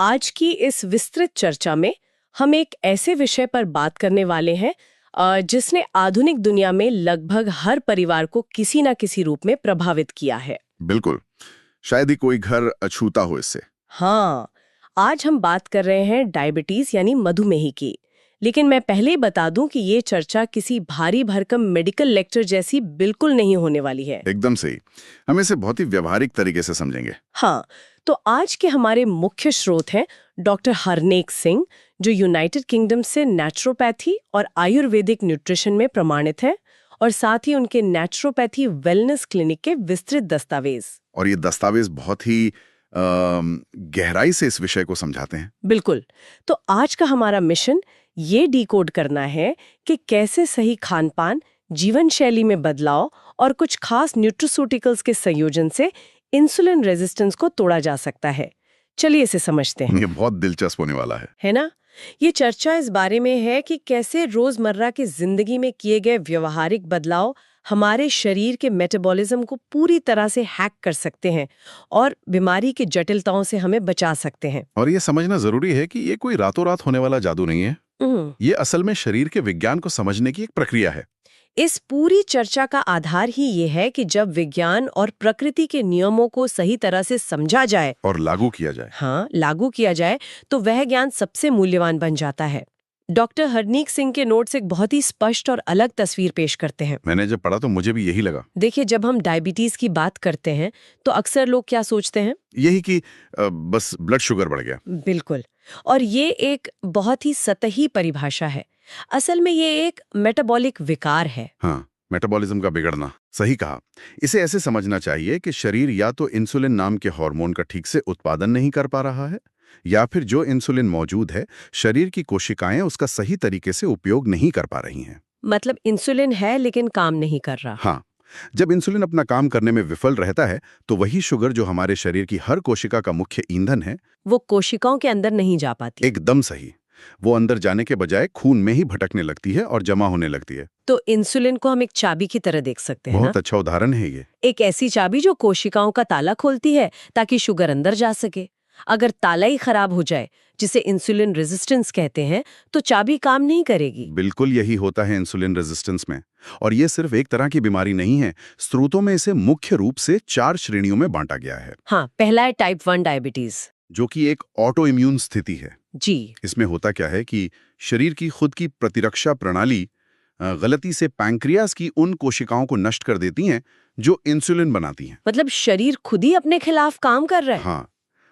आज की इस विस्तृत चर्चा में हम एक ऐसे विषय पर बात करने वाले हैं जिसने आधुनिक दुनिया में लगभग हर परिवार को किसी न किसी रूप में प्रभावित किया है। बिल्कुल, शायद ही कोई घर अछूता हो इससे। हाँ, आज हम बात कर रहे हैं डायबिटीज यानी मधुमेह की। लेकिन मैं पहले ही बता दूं कि ये चर्चा किसी भारी भरकम मेडिकल लेक्चर जैसी बिल्कुल नहीं होने वाली है। एकदम सही। हम इसे बहुत ही व्यवहारिक तरीके से समझेंगे। हाँ, तो आज के हमारे मुख्य स्रोत हैं डॉक्टर हरनेक सिंह, जो यूनाइटेड किंगडम से नेचुरोपैथी और आयुर्वेदिक न्यूट्रिशन में प्रमाणित हैं, और साथ ही उनके नेचुरोपैथी वेलनेस क्लिनिक के विस्तृत दस्तावेज। और ये दस्तावेज बहुत ही गहराई से इस विषय को समझाते हैं। बिल्कुल। तो आज का हमारा मिशन ये डिकोड करना है कि कैसे सही खानपान, जीवन शैली में बदलाव और कुछ खास न्यूट्रोसूटिकल्स के संयोजन से इंसुलिन रेजिस्टेंस को तोड़ा जा सकता है। चलिए इसे समझते हैं। ये बहुत दिलचस्प होने वाला है ना? ये चर्चा इस बारे में है कि कैसे रोजमर्रा की जिंदगी में किए गए व्यवहारिक बदलाव हमारे शरीर के मेटाबॉलिज्म को पूरी तरह से हैक कर सकते हैं और बीमारी की जटिलताओं से हमें बचा सकते हैं। और ये समझना जरूरी है कि ये कोई रातों रात होने वाला जादू नहीं है। ये असल में शरीर के विज्ञान को समझने की एक प्रक्रिया है। इस पूरी चर्चा का आधार ही ये है कि जब विज्ञान और प्रकृति के नियमों को सही तरह से समझा जाए और लागू किया जाए। हाँ, लागू किया जाए तो वह ज्ञान सबसे मूल्यवान बन जाता है। डॉक्टर हरनीक सिंह के नोट्स एक बहुत ही स्पष्ट और अलग तस्वीर पेश करते हैं। मैंने जब पढ़ा तो मुझे भी यही लगा। देखिए, जब हम डायबिटीज की बात करते हैं तो अक्सर लोग क्या सोचते हैं? यही कि बस ब्लड शुगर बढ़ गया। बिल्कुल। और ये एक बहुत ही सतही परिभाषा है। असल में ये एक मेटाबॉलिक विकार है। हाँ, मेटाबॉलिज्म का बिगड़ना। सही कहा। इसे ऐसे समझना चाहिए कि शरीर या तो इंसुलिन नाम के हार्मोन का ठीक से उत्पादन नहीं कर पा रहा है, या फिर जो इंसुलिन मौजूद है शरीर की कोशिकाएं उसका सही तरीके से उपयोग नहीं कर पा रही हैं। मतलब इंसुलिन है लेकिन काम नहीं कर रहा। हाँ, जब इंसुलिन अपना काम करने में विफल रहता है तो वही शुगर जो हमारे शरीर की हर कोशिका का मुख्य ईंधन है, वो कोशिकाओं के अंदर नहीं जा पाती। एकदम सही। वो अंदर जाने के बजाय खून में ही भटकने लगती है और जमा होने लगती है। तो इंसुलिन को हम एक चाबी की तरह देख सकते हैं। बहुत अच्छा उदाहरण है ये। एक ऐसी चाबी जो कोशिकाओं का ताला खोलती है ताकि शुगर अंदर जा सके। अगर ताला ही खराब हो जाए, जिसे इंसुलिन रेजिस्टेंस कहते हैं, तो चाबी काम नहीं करेगी। बिल्कुल यही होता है इंसुलिन रेजिस्टेंस में। और ये सिर्फ एक तरह की बीमारी नहीं है। स्रोतों में इसे मुख्य रूप से 4 श्रेणियों में बांटा गया है। हाँ, पहला है टाइप 1 डायबिटीज, जो कि एक ऑटो इम्यून स्थिति है। जी। इसमें होता क्या है कि शरीर की खुद की प्रतिरक्षा प्रणाली गलती से पैंक्रियाज की उन कोशिकाओं को नष्ट कर देती हैं जो इंसुलिन बनाती हैं। मतलब शरीर खुद ही अपने खिलाफ काम कर रहा है। हाँ,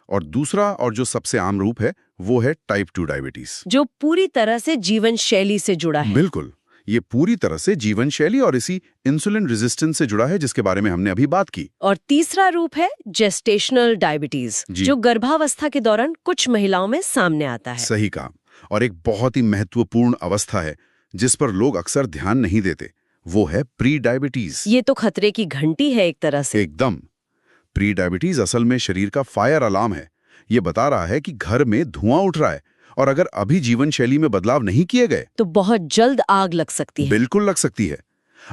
और दूसरा और जो सबसे आम रूप है वो है टाइप 2 डायबिटीज, जो पूरी तरह से जीवन शैली से जुड़ा है। बिल्कुल, ये पूरी तरह से जीवन शैली और इसी इंसुलिन रेजिस्टेंस से जुड़ा है, जिसके बारे में हमने अभी बात की। और तीसरा रूप है जेस्टेशनल डायबिटीज, जो गर्भावस्था के दौरान कुछ महिलाओं में सामने आता है। सही कहा। और एक बहुत ही महत्वपूर्ण अवस्था है जिस पर लोग अक्सर ध्यान नहीं देते, वो है प्री डायबिटीज। ये तो खतरे की घंटी है एक तरह से। एकदम। प्री डायबिटीज असल में शरीर का फायर अलार्म है। ये बता रहा है कि घर में धुआं उठ रहा है और अगर अभी जीवन शैली में बदलाव नहीं किए गए तो बहुत जल्द आग लग सकती है। बिल्कुल लग सकती है।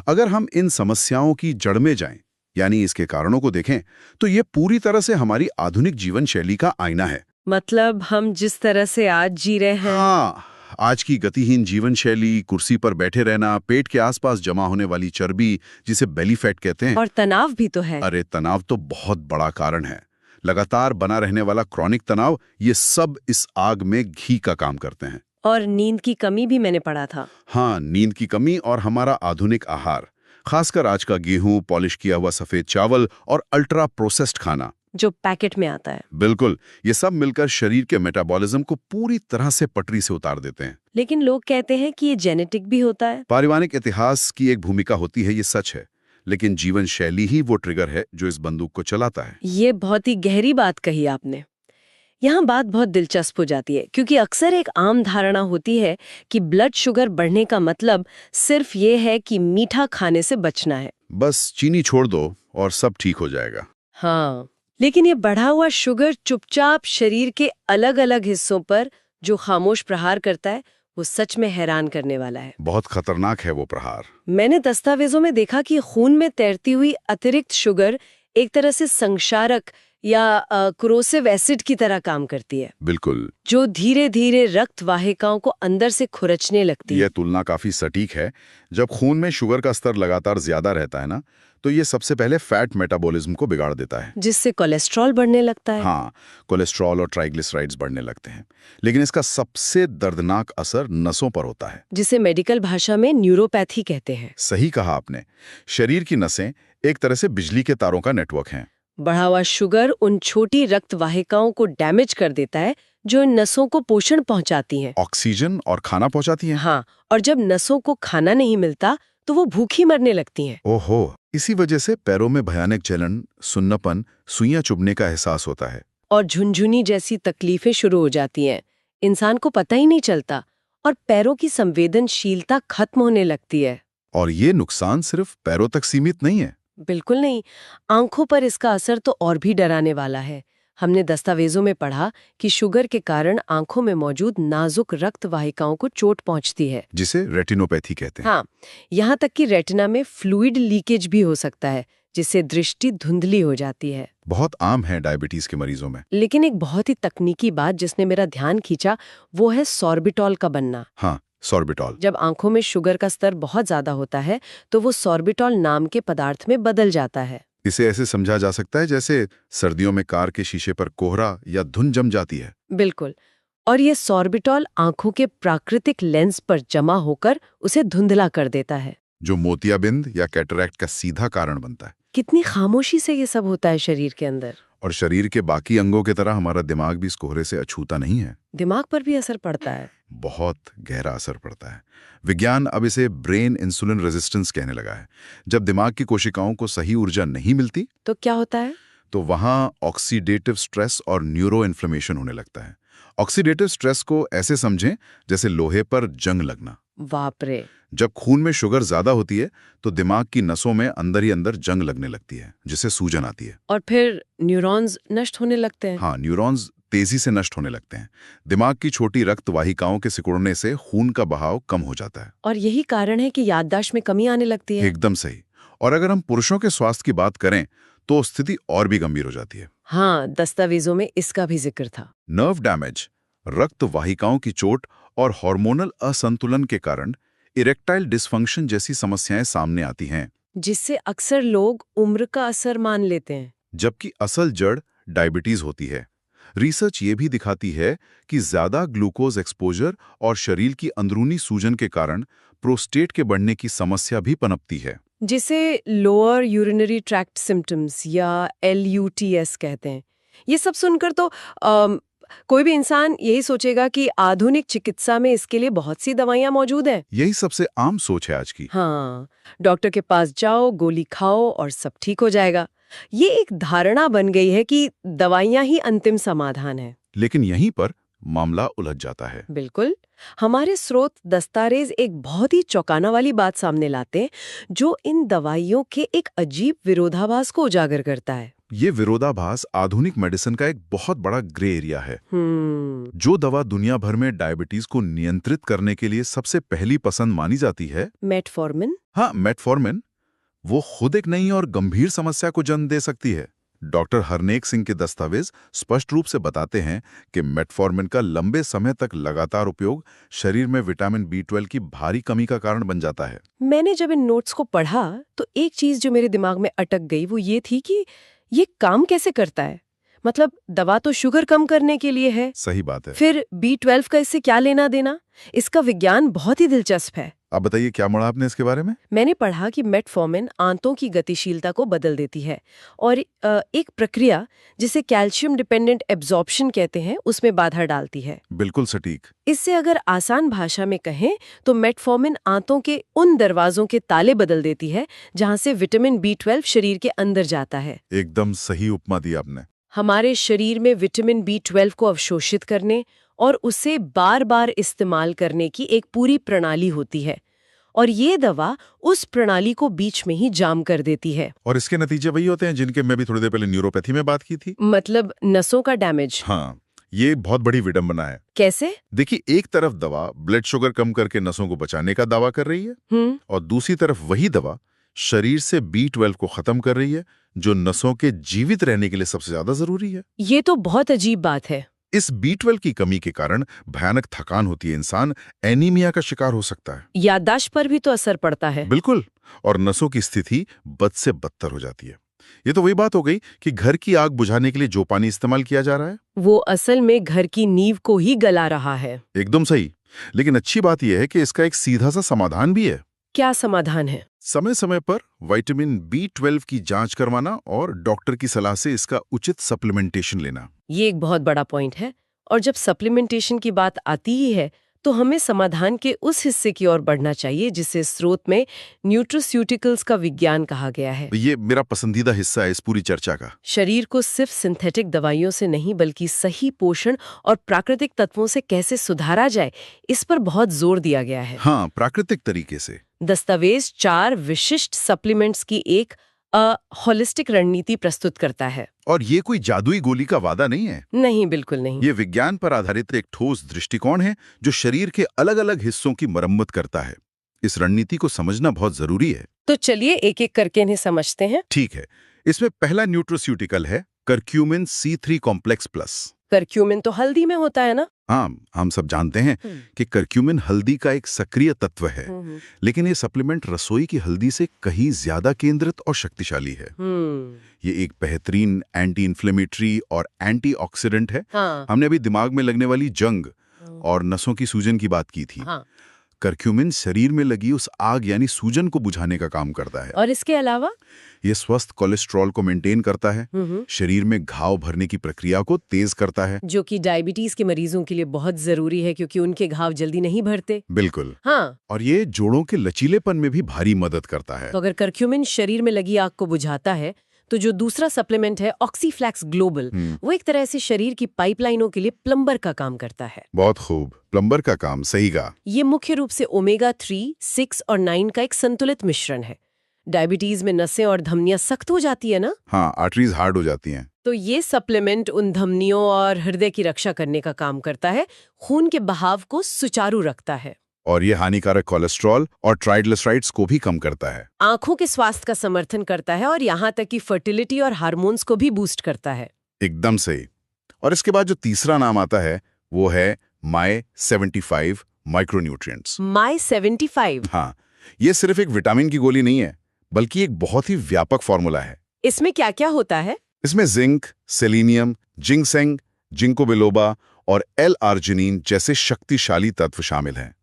अगर हम इन समस्याओं की जड़ में जाएं, यानी इसके कारणों को देखें, तो ये पूरी तरह से हमारी आधुनिक जीवन शैली का आईना है। मतलब हम जिस तरह से आज जी रहे हैं। हाँ, आज की गतिहीन जीवन शैली, कुर्सी पर बैठे रहना, पेट के आसपास जमा होने वाली चर्बी जिसे बेली फैट कहते हैं, और तनाव भी तो है। अरे तनाव तो बहुत बड़ा कारण है। लगातार बना रहने वाला क्रॉनिक तनाव, ये सब इस आग में घी का काम करते हैं। और नींद की कमी भी मैंने पढ़ा था। हाँ, नींद की कमी और हमारा आधुनिक आहार, खासकर आज का गेहूं, पॉलिश किया हुआ सफेद चावल और अल्ट्रा प्रोसेस्ड खाना जो पैकेट में आता है। बिल्कुल, ये सब मिलकर शरीर के मेटाबॉलिज्म को पूरी तरह से पटरी से उतार देते हैं। लेकिन लोग कहते हैं कि ये जेनेटिक भी होता है। पारिवारिक इतिहास की एक भूमिका होती है, ये सच है, लेकिन जीवन शैली ही वो ट्रिगर है जो इस बंदूक को चलाता है। ये बहुत ही गहरी बात कही आपने। यहाँ बात बहुत दिलचस्प हो जाती है, क्योंकि अक्सर एक आम धारणा होती है कि ब्लड शुगर बढ़ने का मतलब सिर्फ ये है कि मीठा खाने से बचना है। बस चीनी छोड़ दो और सब ठीक हो जाएगा। हाँ, लेकिन ये बढ़ा हुआ शुगर चुपचाप शरीर के अलग अलग हिस्सों पर जो खामोश प्रहार करता है, वो सच में हैरान करने वाला है। बहुत खतरनाक है वो प्रहार। मैंने दस्तावेजों में देखा कि खून में तैरती हुई अतिरिक्त शुगर एक तरह से संक्षारक या क्रोसिव एसिड की तरह काम करती है, बिल्कुल। जो धीरे धीरे रक्त वाहिकाओं को अंदर से खुरचने लगती है। यह तुलना काफी सटीक है। जब खून में शुगर का स्तर लगातार ज्यादा रहता है ना, तो ये सबसे पहले फैट मेटाबॉलिज्म को बिगाड़ देता है, जिससे कोलेस्ट्रॉल बढ़ने लगता है। हाँ, कोलेस्ट्रॉल और ट्राइग्लिसराइड्स बढ़ने लगते हैं। लेकिन इसका सबसे दर्दनाक असर नसों पर होता है, जिसे मेडिकल भाषा में न्यूरोपैथी कहते हैं। सही कहा आपने। शरीर की नसें एक तरह से बिजली के तारों का नेटवर्क हैं। बढ़ा हुआ शुगर उन छोटी रक्त वाहिकाओं को डैमेज कर देता है जो इन नसों को पोषण पहुंचाती हैं। ऑक्सीजन और खाना पहुंचाती हैं। हाँ, और जब नसों को खाना नहीं मिलता तो वो भूखी मरने लगती हैं। ओहो, इसी वजह से पैरों में भयानक जलन, सुन्नपन, सुइयां चुभने का एहसास होता है। और झुनझुनी जैसी तकलीफें शुरू हो जाती हैं। इंसान को पता ही नहीं चलता और पैरों की संवेदनशीलता खत्म होने लगती है। और ये नुकसान सिर्फ पैरों तक सीमित नहीं है। बिल्कुल नहीं, आंखों पर इसका असर तो और भी डराने वाला है। हमने दस्तावेजों में पढ़ा कि शुगर के कारण आंखों में मौजूद नाजुक रक्त वाहिकाओं को चोट पहुंचती है, जिसे रेटिनोपैथी कहते हैं। हाँ, यहाँ तक कि रेटिना में फ्लूइड लीकेज भी हो सकता है, जिससे दृष्टि धुंधली हो जाती है। बहुत आम है डायबिटीज के मरीजों में। लेकिन एक बहुत ही तकनीकी बात जिसने मेरा ध्यान खींचा वो है सॉर्बिटॉल का बनना। हाँ, सॉर्बिटॉल। जब आंखों में शुगर का स्तर बहुत ज्यादा होता है तो वो सॉर्बिटॉल नाम के पदार्थ में बदल जाता है। इसे ऐसे समझा जा सकता है जैसे सर्दियों में कार के शीशे पर कोहरा या धुंध जम जाती है। बिल्कुल। और ये सॉर्बिटॉल आंखों के प्राकृतिक लेंस पर जमा होकर उसे धुंधला कर देता है, जो मोतियाबिंद या कैटरैक्ट का सीधा कारण बनता है। कितनी खामोशी से ये सब होता है शरीर के अंदर। और शरीर के बाकी अंगों की तरह हमारा दिमाग भी इस कोहरे से अछूता नहीं है। दिमाग पर भी असर पड़ता है। बहुत गहरा असर पड़ता है। विज्ञान अब इसे ब्रेन इंसुलिन रेजिस्टेंस कहने लगा है। जब दिमाग की कोशिकाओं को सही ऊर्जा नहीं मिलती तो क्या होता है? तो वहां ऑक्सीडेटिव स्ट्रेस और न्यूरो इन्फ्लेमेशन होने लगता है। ऑक्सीडेटिव स्ट्रेस को ऐसे समझें जैसे लोहे पर जंग लगना। बाप रे। जब खून में शुगर ज्यादा होती है तो दिमाग की नसों में अंदर ही अंदर जंग लगने लगती है, जिससे सूजन आती है। और फिर न्यूरॉन्स नष्ट होने लगते हैं। हाँ, न्यूरॉन्स तेजी से नष्ट होने लगते हैं। दिमाग की छोटी रक्त वाहिकाओं के सिकुड़ने से खून का बहाव कम हो जाता है। और यही कारण है कि याददाश्त में कमी आने लगती है। एकदम सही। और अगर हम पुरुषों के स्वास्थ्य की बात करें तो स्थिति और भी गंभीर हो जाती है। हाँ, दस्तावेजों में इसका भी जिक्र था। नर्व डैमेज, रक्त वाहिकाओं की चोट और हार्मोनल असंतुलन के कारण इरेक्टाइल डिसफंक्शन जैसी समस्याएं सामने आती हैं, जिससे अक्सर लोग उम्र का असर मान लेते हैं। जबकि असल जड़ डायबिटीज होती है। रिसर्च ये भी दिखाती है कि ज्यादा ग्लूकोज एक्सपोजर और शरीर की अंदरूनी सूजन के कारण प्रोस्टेट के बढ़ने की समस्या भी पनपती है, जिसे लोअर यूरिनरी ट्रैक्ट सिम्टम्स या LUTS कहते हैं। ये सब सुनकर तो कोई भी इंसान यही सोचेगा कि आधुनिक चिकित्सा में इसके लिए बहुत सी दवाइयां मौजूद हैं। यही सबसे आम सोच है आज की। हाँ, डॉक्टर के पास जाओ, गोली खाओ और सब ठीक हो जाएगा। ये एक धारणा बन गई है कि दवाइयां ही अंतिम समाधान है। लेकिन यहीं पर मामला उलझ जाता है। बिल्कुल। हमारे स्रोत दस्तावेज एक बहुत ही चौंकाना वाली बात सामने लाते हैं, जो इन दवाइयों के एक अजीब विरोधाभास को उजागर करता है। ये विरोधाभास आधुनिक मेडिसिन का एक बहुत बड़ा ग्रे एरिया है। जो दवा दुनिया भर में डायबिटीज को नियंत्रित करने के लिए सबसे पहली पसंद मानी जाती है, मेटफॉर्मिन, हाँ मेटफॉर्मिन, वो खुद एक नई और गंभीर समस्या को जन्म दे सकती है। डॉक्टर हरनेक सिंह के दस्तावेज स्पष्ट रूप से बताते हैं कि मेटफॉर्मिन का लंबे समय तक लगातार उपयोग शरीर में विटामिन B12 की भारी कमी का कारण बन जाता है। मैंने जब इन नोट्स को पढ़ा तो एक चीज जो मेरे दिमाग में अटक गई वो ये थी कि ये काम कैसे करता है। मतलब दवा तो शुगर कम करने के लिए है। सही बात है। फिर B12 का इससे क्या लेना देना? इसका विज्ञान बहुत ही दिलचस्प है। आप बताइए, क्या पढ़ा आपने इसके बारे में? मैंने पढ़ा कि मेटफॉर्मिन आंतों की गतिशीलता को बदल देती है और एक प्रक्रिया जिसे कैल्शियम डिपेंडेंट एब्जॉर्प्शन कहते हैं उसमें बाधा डालती है। बिल्कुल सटीक। इससे अगर आसान भाषा में कहें तो मेटफॉर्मिन आंतों के उन दरवाजों के ताले बदल देती है जहां से विटामिन B12 शरीर के अंदर जाता है। एकदम सही उपमा दी आपने। हमारे शरीर में विटामिन B12 को अवशोषित करने और उसे बार बार इस्तेमाल करने की एक पूरी प्रणाली होती है और ये दवा उस प्रणाली को बीच में ही जाम कर देती है। और इसके नतीजे वही होते हैं जिनके मैं भी थोड़ी देर पहले न्यूरोपैथी में बात की थी। मतलब नसों का डैमेज। हाँ, ये बहुत बड़ी विडंबना है। कैसे? देखिए, एक तरफ दवा ब्लड शुगर कम करके नसों को बचाने का दावा कर रही है और दूसरी तरफ वही दवा शरीर से B12 को खत्म कर रही है, जो नसों के जीवित रहने के लिए सबसे ज्यादा जरूरी है। ये तो बहुत अजीब बात है। इस B12 की कमी के कारण भयानक थकान होती है, इंसान एनीमिया का शिकार हो सकता है। याददाश्त पर भी तो असर पड़ता है। बिल्कुल, और नसों की स्थिति बद से बदतर हो जाती है। ये तो वही बात हो गई कि घर की आग बुझाने के लिए जो पानी इस्तेमाल किया जा रहा है, वो असल में घर की नींव को ही गला रहा है। एकदम सही। लेकिन अच्छी बात यह है कि इसका एक सीधा सा समाधान भी है। क्या समाधान है? समय समय पर विटामिन B12 की जांच करवाना और डॉक्टर की सलाह से इसका उचित सप्लीमेंटेशन लेना। ये एक बहुत बड़ा पॉइंट है। और जब सप्लीमेंटेशन की बात आती ही है तो हमें समाधान के उस हिस्से की ओर बढ़ना चाहिए जिसे स्रोत में न्यूट्रास्यूटिकल्स का विज्ञान कहा गया है। ये मेरा पसंदीदा हिस्सा है इस पूरी चर्चा का। शरीर को सिर्फ सिंथेटिक दवाइयों से नहीं बल्कि सही पोषण और प्राकृतिक तत्वों से कैसे सुधारा जाए, इस पर बहुत जोर दिया गया है। हाँ, प्राकृतिक तरीके से। दस्तावेज 4 विशिष्ट सप्लीमेंट्स की एक होलिस्टिक रणनीति प्रस्तुत करता है। और ये कोई जादुई गोली का वादा नहीं है। नहीं, बिल्कुल नहीं। ये विज्ञान पर आधारित एक ठोस दृष्टिकोण है जो शरीर के अलग-अलग हिस्सों की मरम्मत करता है। इस रणनीति को समझना बहुत जरूरी है। तो चलिए एक एक करके इन्हें समझते हैं। ठीक है, इसमें पहला न्यूट्रोस्यूटिकल है curcumin C3 complex plus. Curcumin तो हल्दी में होता है ना? हाँ, हम सब जानते हैं कि करक्यूमिन हल्दी का एक सक्रिय तत्व है, लेकिन ये सप्लीमेंट रसोई की हल्दी से कहीं ज्यादा केंद्रित और शक्तिशाली है। ये एक बेहतरीन एंटी इन्फ्लेमेटरी और एंटीऑक्सीडेंट है। हाँ। हमने अभी दिमाग में लगने वाली जंग और नसों की सूजन की बात की थी। हाँ। करक्यूमिन शरीर में लगी उस आग यानी सूजन को बुझाने का काम करता है। और इसके अलावा ये स्वस्थ कोलेस्ट्रॉल को मेंटेन करता है, शरीर में घाव भरने की प्रक्रिया को तेज करता है, जो कि डायबिटीज के मरीजों के लिए बहुत जरूरी है क्योंकि उनके घाव जल्दी नहीं भरते। बिल्कुल। हाँ। और ये जोड़ों के लचीलेपन में भी भारी मदद करता है। तो अगर करक्यूमिन शरीर में लगी आग को बुझाता है तो जो दूसरा सप्लीमेंट है ऑक्सीफ्लैक्स ग्लोबल, वो एक तरह से शरीर की पाइपलाइनों के लिए प्लम्बर का काम करता है। बहुत खूब, प्लम्बर का काम, सही कहा। ये मुख्य रूप से ओमेगा 3, 6 और 9 का एक संतुलित मिश्रण है। डायबिटीज में नसें और धमनियां सख्त हो जाती है ना? हाँ, आर्टरीज हार्ड हो जाती हैं। तो ये सप्लीमेंट उन धमनियों और हृदय की रक्षा करने का काम करता है, खून के बहाव को सुचारू रखता है। और ये हानिकारक कोलेस्ट्रॉल और ट्राइग्लिसराइड्स को भी कम करता है। आंखों के स्वास्थ्य का समर्थन करता है और यहाँ तक कि फर्टिलिटी और हार्मोन्स को भी बूस्ट करता है। एकदम सही। और इसके बाद जो तीसरा नाम आता है वो है My75 माइक्रोन्यूट्रिएंट्स। My75? हाँ, ये सिर्फ एक विटामिन की गोली नहीं है, बल्कि एक बहुत ही व्यापक फॉर्मूला है। इसमें क्या क्या होता है? इसमें जिंक, सेलेनियम, जिंकसेंग, जिंको बिलोबा और L-आर्जिनिन जैसे शक्तिशाली तत्व शामिल हैं।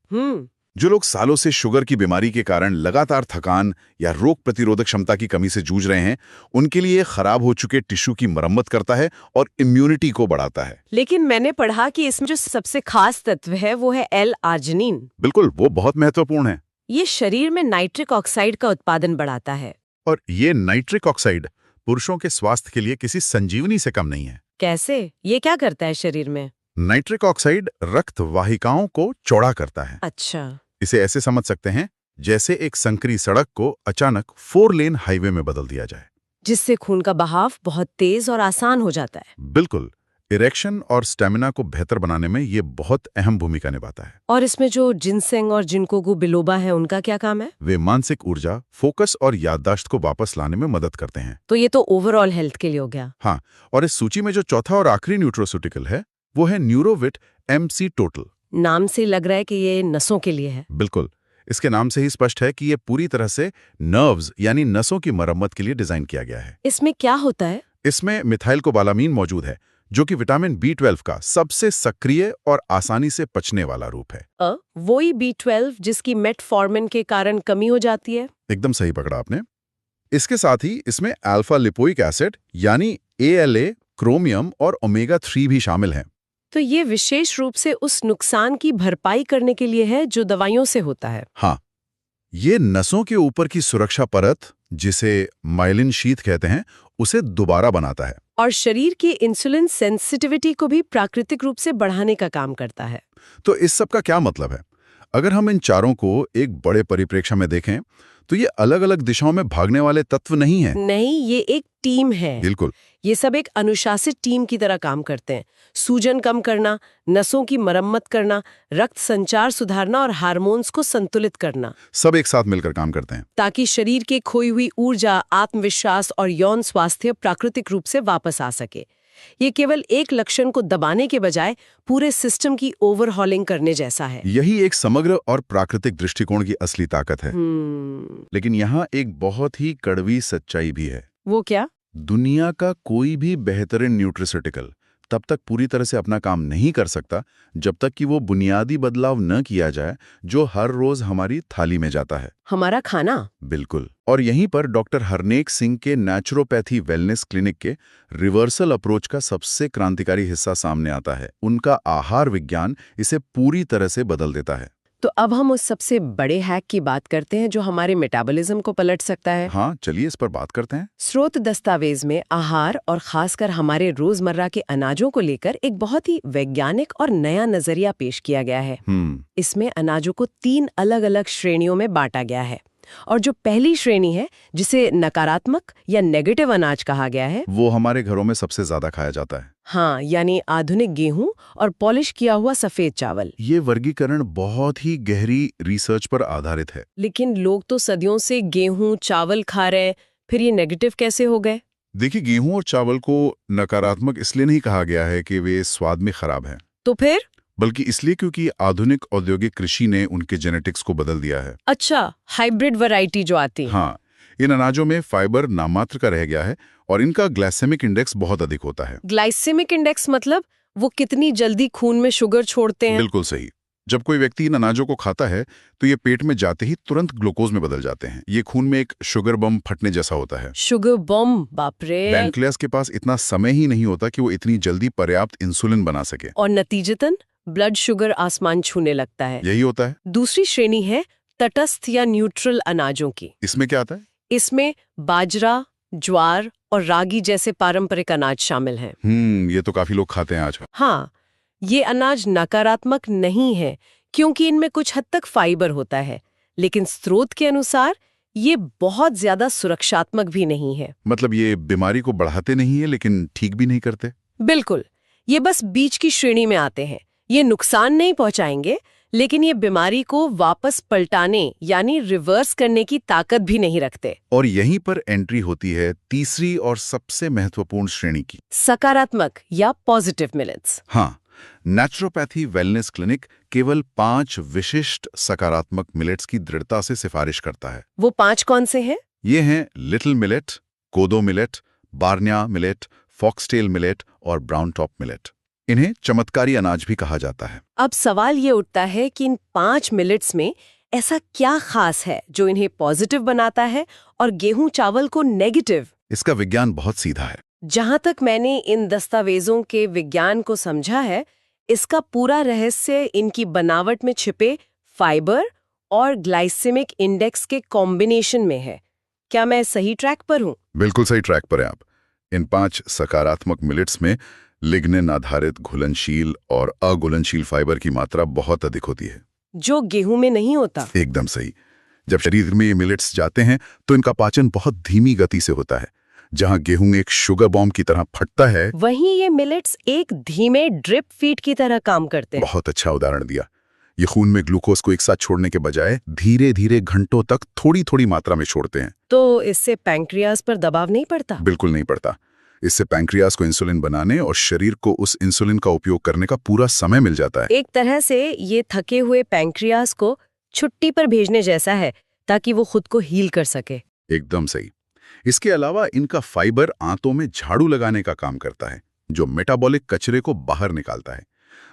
जो लोग सालों से शुगर की बीमारी के कारण लगातार थकान या रोग प्रतिरोधक क्षमता की कमी से जूझ रहे हैं, उनके लिए खराब हो चुके टिश्यू की मरम्मत करता है और इम्यूनिटी को बढ़ाता है। लेकिन मैंने पढ़ा कि इसमें जो सबसे खास तत्व है वो है L-आर्जिनिन। बिल्कुल, वो बहुत महत्वपूर्ण है। ये शरीर में नाइट्रिक ऑक्साइड का उत्पादन बढ़ाता है। और ये नाइट्रिक ऑक्साइड पुरुषों के स्वास्थ्य के लिए किसी संजीवनी से कम नहीं है। कैसे? ये क्या करता है शरीर में? नाइट्रिक ऑक्साइड रक्त वाहिकाओं को चौड़ा करता है। अच्छा। इसे ऐसे समझ सकते हैं जैसे एक संकरी सड़क को अचानक 4 लेन हाईवे में बदल दिया जाए, जिससे खून का बहाव बहुत तेज और आसान हो जाता है। बिल्कुल। इरेक्शन और स्टेमिना को बेहतर बनाने में ये बहुत अहम भूमिका निभाता है। और इसमें जो जिनसेंग और जिंकोगू बिलोबा है, उनका क्या काम है? वे मानसिक ऊर्जा, फोकस और याददाश्त को वापस लाने में मदद करते हैं। तो ये तो ओवरऑल हेल्थ के लिए हो गया। हाँ, और इस सूची में जो चौथा और आखिरी न्यूट्रोस्यूटिकल है वो है न्यूरोविट MC टोटल। नाम से लग रहा है कि ये नसों के लिए है। बिल्कुल, इसके नाम से ही स्पष्ट है कि ये पूरी तरह से नर्व्स यानी नसों की मरम्मत के लिए डिजाइन किया गया है। इसमें क्या होता है? इसमें मिथाइलकोबालामीन मौजूद है, जो कि विटामिन B12 का सबसे सक्रिय और आसानी से पचने वाला रूप है। वही B12 जिसकी मेटफॉर्मिन के कारण कमी हो जाती है। एकदम सही पकड़ा आपने। इसके साथ ही इसमें अल्फा लिपोइक एसिड यानी ALA, क्रोमियम और ओमेगा 3 भी शामिल हैं। तो ये विशेष रूप से उस नुकसान की भरपाई करने के लिए है जो दवाइयों से होता है। हाँ, ये नसों के ऊपर की सुरक्षा परत, जिसे माइलिन शीथ कहते हैं, उसे दोबारा बनाता है और शरीर की इंसुलिन सेंसिटिविटी को भी प्राकृतिक रूप से बढ़ाने का काम करता है। तो इस सब का क्या मतलब है? अगर हम इन चारों को एक बड़े परिप्रेक्ष्य में देखें तो ये अलग अलग दिशाओं में भागने वाले तत्व नहीं है। नहीं, ये एक टीम है। बिल्कुल। ये सब एक अनुशासित टीम की तरह काम करते हैं। सूजन कम करना, नसों की मरम्मत करना, रक्त संचार सुधारना और हार्मोन्स को संतुलित करना, सब एक साथ मिलकर काम करते हैं। ताकि शरीर के खोई हुई ऊर्जा, आत्मविश्वास और यौन स्वास्थ्य प्राकृतिक रूप से वापस आ सके। ये केवल एक लक्षण को दबाने के बजाय पूरे सिस्टम की ओवरहॉलिंग करने जैसा है। यही एक समग्र और प्राकृतिक दृष्टिकोण की असली ताकत है। लेकिन यहाँ एक बहुत ही कड़वी सच्चाई भी है। वो क्या? दुनिया का कोई भी बेहतरीन न्यूट्रिस्यूटिकल तब तक पूरी तरह से अपना काम नहीं कर सकता जब तक कि वो बुनियादी बदलाव न किया जाए जो हर रोज हमारी थाली में जाता है। हमारा खाना। बिल्कुल। और यहीं पर डॉक्टर हरनेक सिंह के नेचुरोपैथी वेलनेस क्लिनिक के रिवर्सल अप्रोच का सबसे क्रांतिकारी हिस्सा सामने आता है। उनका आहार विज्ञान इसे पूरी तरह से बदल देता है। तो अब हम उस सबसे बड़े हैक की बात करते हैं जो हमारे मेटाबॉलिज्म को पलट सकता है। हाँ, चलिए इस पर बात करते हैं। स्रोत दस्तावेज में आहार और खासकर हमारे रोजमर्रा के अनाजों को लेकर एक बहुत ही वैज्ञानिक और नया नजरिया पेश किया गया है। इसमें अनाजों को 3 अलग-अलग श्रेणियों में बांटा गया है। और जो पहली श्रेणी है, जिसे नकारात्मक या नेगेटिव अनाज कहा गया है, वो हमारे घरों में सबसे ज्यादा खाया जाता है। हाँ, यानी आधुनिक गेहूं और पॉलिश किया हुआ सफेद चावल। ये वर्गीकरण बहुत ही गहरी रिसर्च पर आधारित है। लेकिन लोग तो सदियों से गेहूं चावल खा रहे हैं, फिर ये नेगेटिव कैसे हो गए? देखिए, गेहूं और चावल को नकारात्मक इसलिए नहीं कहा गया है कि वे स्वाद में खराब हैं, तो फिर? बल्कि इसलिए क्योंकि आधुनिक औद्योगिक कृषि ने उनके जेनेटिक्स को बदल दिया है। अच्छा, हाइब्रिड वैरायटी जो आती है। हाँ, इन अनाजों में फाइबर नाममात्र का रह गया है और इनका ग्लाइसेमिक इंडेक्स बहुत अधिक होता है। ग्लाइसेमिक इंडेक्स मतलब वो कितनी जल्दी खून में शुगर छोड़ते हैं? बिल्कुल सही। जब कोई व्यक्ति इन अनाजों को खाता है तो ये पेट में जाते ही तुरंत ग्लूकोज में बदल जाते हैं। ये खून में एक शुगर बम फटने जैसा होता है। शुगर बम? बाप रे। पैनक्रियास के पास इतना समय ही नहीं होता कि वो इतनी जल्दी पर्याप्त इंसुलिन बना सके, और नतीजतन ब्लड शुगर आसमान छूने लगता है। यही होता है। दूसरी श्रेणी है तटस्थ या न्यूट्रल अनाजों की। इसमें क्या आता है? इसमें बाजरा, ज्वार और रागी जैसे पारंपरिक अनाज शामिल हैं। ये तो काफी लोग खाते हैं आज। हाँ, ये अनाज नकारात्मक नहीं है क्योंकि इनमें कुछ हद तक फाइबर होता है, लेकिन स्रोत के अनुसार ये बहुत ज्यादा सुरक्षात्मक भी नहीं है। मतलब ये बीमारी को बढ़ाते नहीं है लेकिन ठीक भी नहीं करते। बिल्कुल, ये बस बीच की श्रेणी में आते हैं। ये नुकसान नहीं पहुंचाएंगे, लेकिन ये बीमारी को वापस पलटाने यानी रिवर्स करने की ताकत भी नहीं रखते। और यहीं पर एंट्री होती है तीसरी और सबसे महत्वपूर्ण श्रेणी की, सकारात्मक या पॉजिटिव मिलेट्स। हाँ, नेचुरोपैथी वेलनेस क्लिनिक केवल 5 विशिष्ट सकारात्मक मिलेट्स की दृढ़ता से सिफारिश करता है। वो 5 कौन से हैं? ये हैं लिटिल मिलेट, कोदो millet, Barnea millet, foxtail millet और ब्राउन टॉप मिलेट। इन्हें चमत्कारी अनाज भी कहा जाता है। अब सवाल ये उठता है कि इन 5 मिलेट्स में ऐसा क्या खास है जो इन्हें पॉजिटिव बनाता है और गेहूं चावल को नेगेटिव? इसका विज्ञान बहुत सीधा है। जहां तक मैंने इन दस्तावेजों के विज्ञान को समझा है, इसका पूरा रहस्य इनकी बनावट में छिपे फाइबर और ग्लाइसेमिक इंडेक्स के कॉम्बिनेशन में है। क्या मैं सही ट्रैक पर हूं? बिल्कुल सही ट्रैक पर हैं आप। इन 5 सकारात्मक मिलेट्स में लिग्निन आधारित घुलनशील और अघुलनशील फाइबर की मात्रा बहुत अधिक होती है, जो गेहूं में नहीं होता। एकदम सही। जब शरीर में ये मिलेट्स जाते हैं तो इनका पाचन बहुत धीमी गति से होता है। जहां गेहूं एक शुगर बॉम्ब की तरह फटता है, वहीं ये मिलेट्स एक धीमे ड्रिप फीड की तरह काम करते हैं। बहुत अच्छा उदाहरण दिया। ये खून में ग्लूकोज को एक साथ छोड़ने के बजाय धीरे धीरे घंटों तक थोड़ी थोड़ी मात्रा में छोड़ते हैं। तो इससे पैंक्रियाज पर दबाव नहीं पड़ता? बिल्कुल नहीं पड़ता। इससे पैंक्रियाज को इंसुलिन बनाने और शरीर को उस इंसुलिन का उपयोग करने का पूरा समय मिल जाता है। एक तरह से ये थके हुए पैंक्रियाज को छुट्टी पर भेजने जैसा है ताकि वो खुद को हील कर सके। एकदम सही। इसके अलावा इनका फाइबर आंतों में झाड़ू लगाने का काम करता है, जो मेटाबॉलिक कचरे को बाहर निकालता है।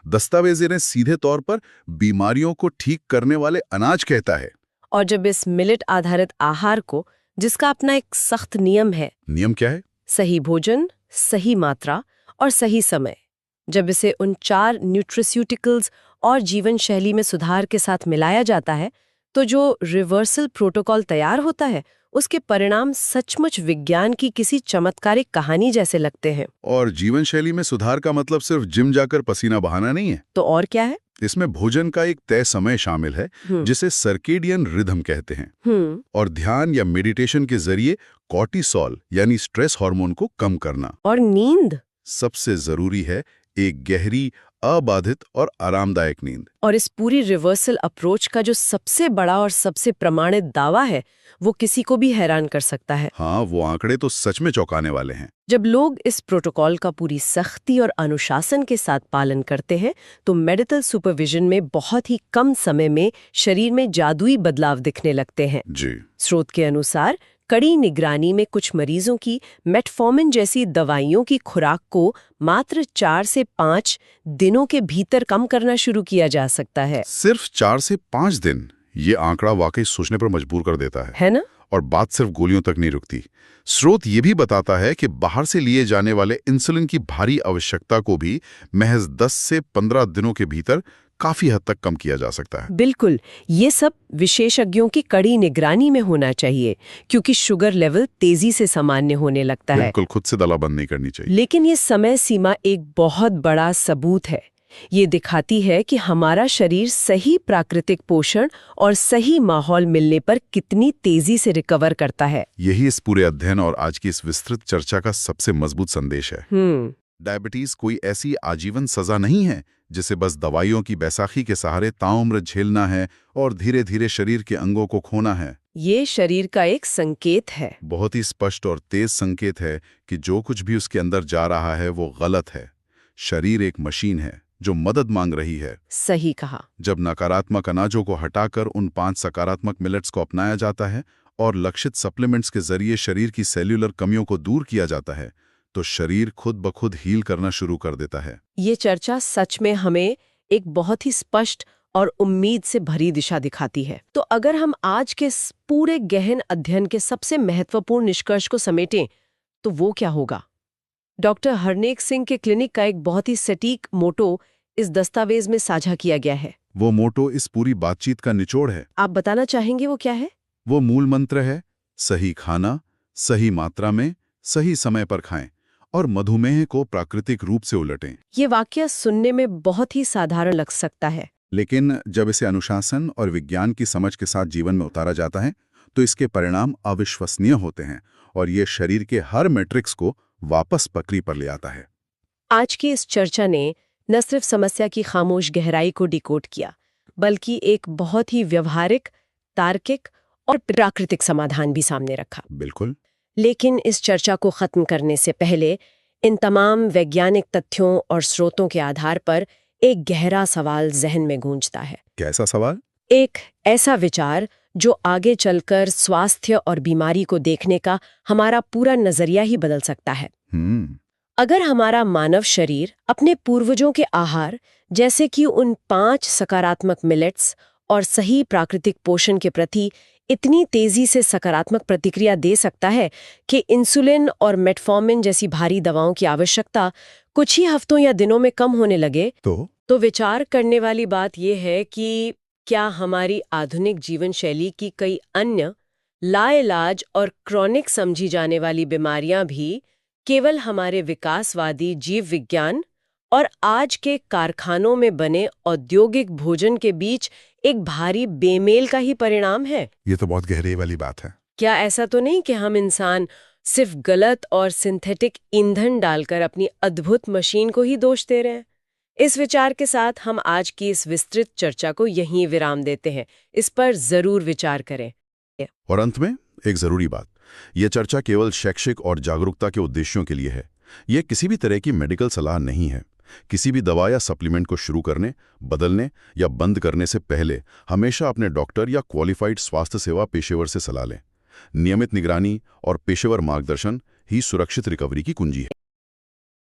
दस्तावेज इन्हें सीधे तौर पर बीमारियों को ठीक करने वाले अनाज कहता है। और जब इस मिलेट आधारित आहार को, जिसका अपना एक सख्त नियम है, नियम क्या है? सही भोजन, सही मात्रा और सही समय, जब इसे उन 4 न्यूट्रिस्यूटिकल्स और जीवन शैली में सुधार के साथ मिलाया जाता है, तो जो रिवर्सल प्रोटोकॉल तैयार होता है, उसके परिणाम सचमुच विज्ञान की किसी चमत्कारिक कहानी जैसे लगते हैं। और जीवन शैली में सुधार का मतलब सिर्फ जिम जाकर पसीना बहाना नहीं है। तो और क्या है? इसमें भोजन का एक तय समय शामिल है जिसे सर्केडियन रिदम कहते हैं, और ध्यान या मेडिटेशन के जरिए कॉर्टिसोल यानी स्ट्रेस हार्मोन को कम करना। और नींद सबसे जरूरी है, एक गहरी, अबाधित और आरामदायक नींद। और इस पूरी रिवर्सल अप्रोच का जो सबसे बड़ा और सबसे प्रमाणित दावा है वो किसी को भी हैरान कर सकता है। हाँ, वो आंकड़े तो सच में चौंकाने वाले हैं। जब लोग इस प्रोटोकॉल का पूरी सख्ती और अनुशासन के साथ पालन करते हैं तो मेडिकल सुपरविजन में बहुत ही कम समय में शरीर में जादुई बदलाव दिखने लगते हैं। जी। स्रोत के अनुसार कड़ी निगरानी में कुछ मरीजों की मेटफॉर्मिन जैसी दवाइयों की खुराक को मात्र 4 से 5 दिनों के भीतर कम करना शुरू किया जा सकता है। सिर्फ 4 से 5 दिन? ये आंकड़ा वाकई सोचने पर मजबूर कर देता है ना? और बात सिर्फ गोलियों तक नहीं रुकती। स्रोत ये भी बताता है कि बाहर से लिए जाने वाले इंसुलिन की भारी आवश्यकता को भी महज 10 से 15 दिनों के भीतर काफी हद तक कम किया जा सकता है। बिल्कुल, ये सब विशेषज्ञों की कड़ी निगरानी में होना चाहिए क्योंकि शुगर लेवल तेजी से सामान्य होने लगता है। बिल्कुल, खुद से दलाबंद नहीं करनी चाहिए। लेकिन ये समय सीमा एक बहुत बड़ा सबूत है। ये दिखाती है कि हमारा शरीर सही प्राकृतिक पोषण और सही माहौल मिलने पर कितनी तेजी से रिकवर करता है। यही इस पूरे अध्ययन और आज की इस विस्तृत चर्चा का सबसे मजबूत संदेश है। डायबिटीज कोई ऐसी आजीवन सजा नहीं है जिसे बस दवाइयों की बैसाखी के सहारे ताउम्र झेलना है और धीरे धीरे शरीर के अंगों को खोना है। ये शरीर का एक संकेत है, बहुत ही स्पष्ट और तेज संकेत है कि जो कुछ भी उसके अंदर जा रहा है वो गलत है। शरीर एक मशीन है जो मदद मांग रही है। सही कहा। जब नकारात्मक अनाजों को हटाकर उन 5 सकारात्मक मिलेट्स को अपनाया जाता है और लक्षित सप्लीमेंट्स के जरिए शरीर की सेल्यूलर कमियों को दूर किया जाता है तो शरीर खुद ब खुद हील करना शुरू कर देता है। ये चर्चा सच में हमें एक बहुत ही स्पष्ट और उम्मीद से भरी दिशा दिखाती है। तो अगर हम आज के इस पूरे गहन अध्ययन के सबसे महत्वपूर्ण निष्कर्ष को समेटें तो वो क्या होगा? डॉक्टर हरनेक सिंह के क्लिनिक का एक बहुत ही सटीक मोटो इस दस्तावेज में साझा किया गया है। वो मोटो इस पूरी बातचीत का निचोड़ है। आप बताना चाहेंगे वो क्या है? वो मूल मंत्र है, सही खाना, सही मात्रा में, सही समय पर खाएं और मधुमेह को प्राकृतिक रूप से उलटें। ये वाक्य सुनने में बहुत ही साधारण लग सकता है, लेकिन जब इसे अनुशासन और विज्ञान की समझ के साथ जीवन में उतारा जाता है तो इसके परिणाम अविश्वसनीय होते हैं और ये शरीर के हर मैट्रिक्स को वापस पकड़ी पर ले आता है। आज की इस चर्चा ने न सिर्फ समस्या की खामोश गहराई को डिकोड किया, बल्कि एक बहुत ही व्यवहारिक, तार्किक और प्राकृतिक समाधान भी सामने रखा। बिल्कुल। लेकिन इस चर्चा को खत्म करने से पहले इन तमाम वैज्ञानिक तथ्यों और स्रोतों के आधार पर एक गहरा सवाल जहन में गूंजता है। कैसा सवाल? एक ऐसा विचार जो आगे चलकर स्वास्थ्य और बीमारी को देखने का हमारा पूरा नजरिया ही बदल सकता है। अगर हमारा मानव शरीर अपने पूर्वजों के आहार जैसे कि उन 5 सकारात्मक मिलेट्स और सही प्राकृतिक पोषण के प्रति इतनी तेजी से सकारात्मक प्रतिक्रिया दे सकता है कि इंसुलिन और मेटफॉर्मिन जैसी भारी दवाओं की आवश्यकता कुछ ही हफ्तों या दिनों में कम होने लगे, तो विचार करने वाली बात यह है कि क्या हमारी आधुनिक जीवन शैली की कई अन्य लाइलाज और क्रॉनिक समझी जाने वाली बीमारियां भी केवल हमारे विकासवादी जीव विज्ञान और आज के कारखानों में बने औद्योगिक भोजन के बीच एक भारी बेमेल का ही परिणाम है? ये तो बहुत गहरी वाली बात है। क्या ऐसा तो नहीं कि हम इंसान सिर्फ गलत और सिंथेटिक ईंधन डालकर अपनी अद्भुत मशीन को ही दोष दे रहे हैं? इस विचार के साथ हम आज की इस विस्तृत चर्चा को यहीं विराम देते हैं। इस पर जरूर विचार करें। और अंत में एक जरूरी बात, यह चर्चा केवल शैक्षिक और जागरूकता के उद्देश्यों के लिए है। यह किसी भी तरह की मेडिकल सलाह नहीं है। किसी भी दवा या सप्लीमेंट को शुरू करने, बदलने या बंद करने से पहले हमेशा अपने डॉक्टर या क्वालिफाइड स्वास्थ्य सेवा पेशेवर से सलाह लें। नियमित निगरानी और पेशेवर मार्गदर्शन ही सुरक्षित रिकवरी की कुंजी है।